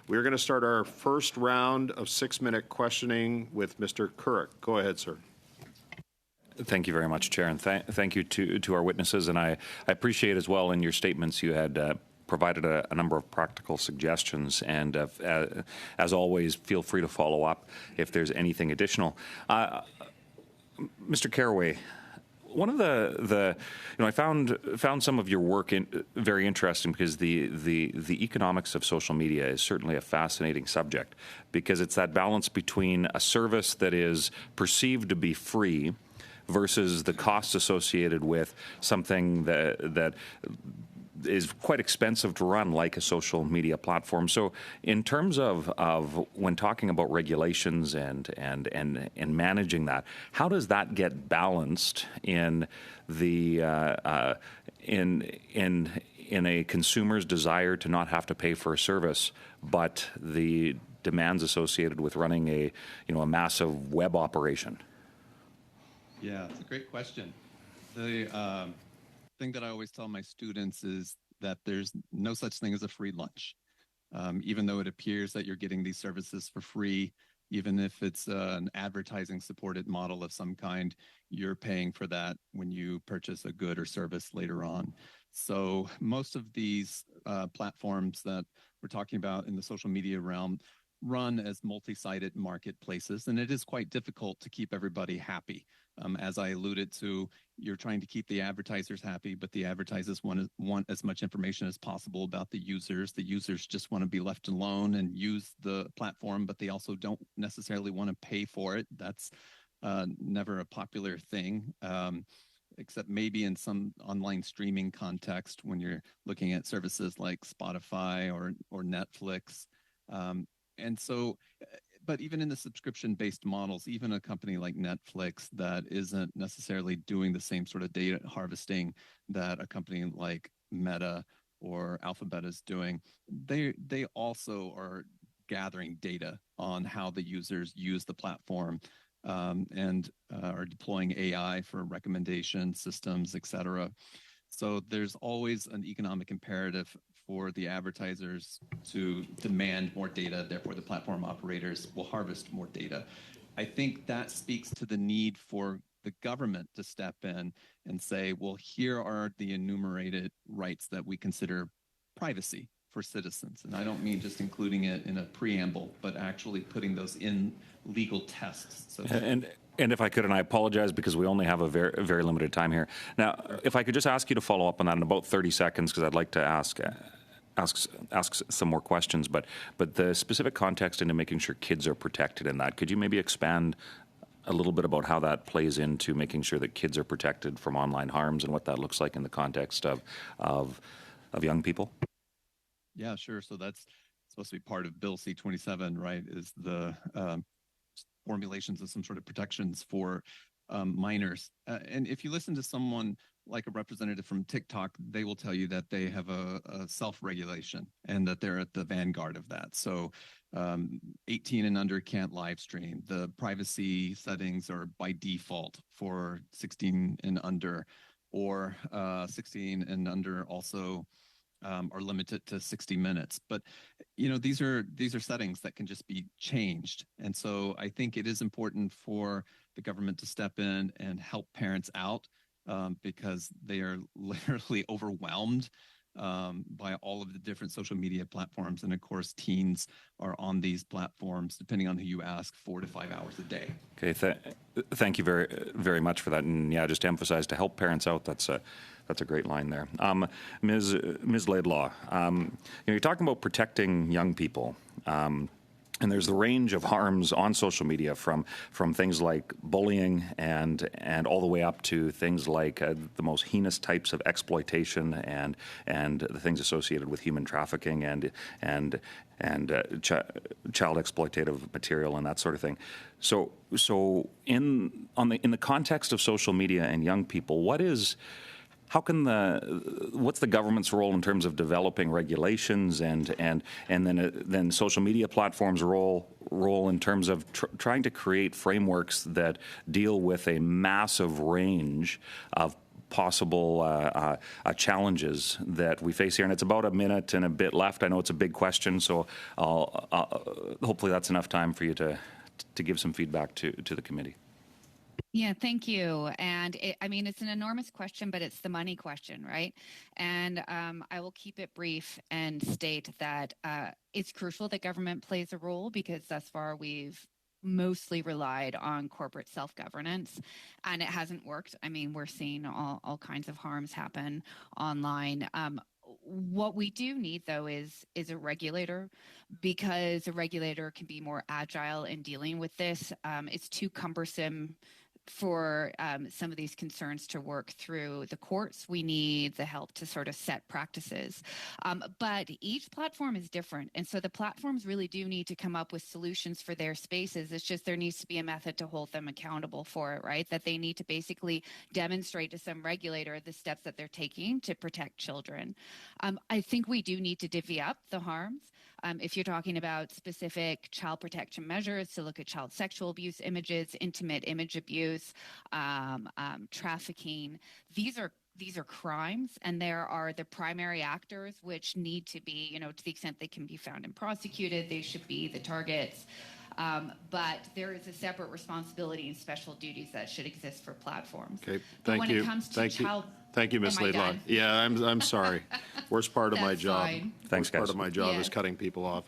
We're going to start our first round of 6-minute questioning with Mr. Couric. Go ahead, sir. Thank you very much, Chair, and thank you to our witnesses. And I appreciate as well in your statements you had provided a number of practical suggestions. And as always, feel free to follow up if there's anything additional. Mr. Carraway, one of I found some of your work very interesting because the economics of social media is certainly a fascinating subject because it's that balance between a service that is perceived to be free versus the costs associated with something that is quite expensive to run, like a social media platform. So in terms of when talking about regulations and managing that, how does that get balanced in the in a consumer's desire to not have to pay for a service, but the demands associated with running a massive web operation? Yeah, it's a great question. The thing that I always tell my students is that there's no such thing as a free lunch. Even though it appears that you're getting these services for free, even if it's an advertising supported model of some kind, you're paying for that when you purchase a good or service later on. So most of these platforms that we're talking about in the social media realm run as multi-sided marketplaces, and it is quite difficult to keep everybody happy. As I alluded to, you're trying to keep the advertisers happy, but the advertisers want as much information as possible about the users. The users just want to be left alone and use the platform, but they also don't necessarily want to pay for it. That's never a popular thing, except maybe in some online streaming context when you're looking at services like Spotify or Netflix. And so, but even in the subscription-based models, even a company like Netflix that isn't necessarily doing the same sort of data harvesting that a company like Meta or Alphabet is doing, they also are gathering data on how the users use the platform and are deploying AI for recommendation systems, et cetera. So there's always an economic imperative for the advertisers to demand more data, therefore the platform operators will harvest more data. I think that speaks to the need for the government to step in and say, well, here are the enumerated rights that we consider privacy for citizens. And I don't mean just including it in a preamble, but actually putting those in legal tests. So And if I could, and I apologize because we only have a very, very limited time here. Now, if I could just ask you to follow up on that in about 30 seconds, because I'd like to ask some more questions, but the specific context into making sure kids are protected in that, could you maybe expand a little bit about how that plays into making sure that kids are protected from online harms and what that looks like in the context of young people? Yeah, sure. So that's supposed to be part of Bill C-27, right, is the formulations of some sort of protections for minors. And if you listen to someone like a representative from TikTok, they will tell you that they have a self-regulation and that they're at the vanguard of that. So 18 and under can't live stream. The privacy settings are by default for 16 and under, or 16 and under also are limited to 60 minutes. But, you know, these are settings that can just be changed. And so I think it is important for the government to step in and help parents out because they are literally overwhelmed by all of the different social media platforms. And of course, teens are on these platforms, depending on who you ask, 4 to 5 hours a day. Okay, thank you very, very much for that. And yeah, just to emphasize, to help parents out, that's a great line there. Ms. Laidlaw, you're talking about protecting young people. And there's the range of harms on social media from things like bullying and all the way up to things like the most heinous types of exploitation and the things associated with human trafficking and child exploitative material and that sort of thing. So in the context of social media and young people, what's the government's role in terms of developing regulations and then social media platforms' role in terms of trying to create frameworks that deal with a massive range of possible challenges that we face here. And it's about a minute and a bit left. I know it's a big question, so hopefully that's enough time for you to give some feedback to the committee. Yeah, thank you. And I mean, it's an enormous question, but it's the money question, right? And I will keep it brief and state that it's crucial that government plays a role, because thus far we've mostly relied on corporate self-governance, and it hasn't worked. I mean, we're seeing all kinds of harms happen online. What we do need, though, is a regulator, because a regulator can be more agile in dealing with this. It's too cumbersome for some of these concerns to work through the courts. We need the help to sort of set practices. But each platform is different. And so the platforms really do need to come up with solutions for their spaces. It's just there needs to be a method to hold them accountable for it, right? That they need to basically demonstrate to some regulator the steps that they're taking to protect children. I think we do need to divvy up the harms. If you're talking about specific child protection measures to look at child sexual abuse images, intimate image abuse, trafficking, these are crimes, and there are the primary actors which need to be, to the extent they can be found and prosecuted, they should be the targets. But there is a separate responsibility and special duties that should exist for platforms. Okay, But thank when you. it comes to Thank you. child, Thank you, Ms. Am I Laidlaw. done? Yeah, I'm sorry. Worst part of my That's job. fine. Thanks, Worst part guys. of my job Yeah. is cutting people off.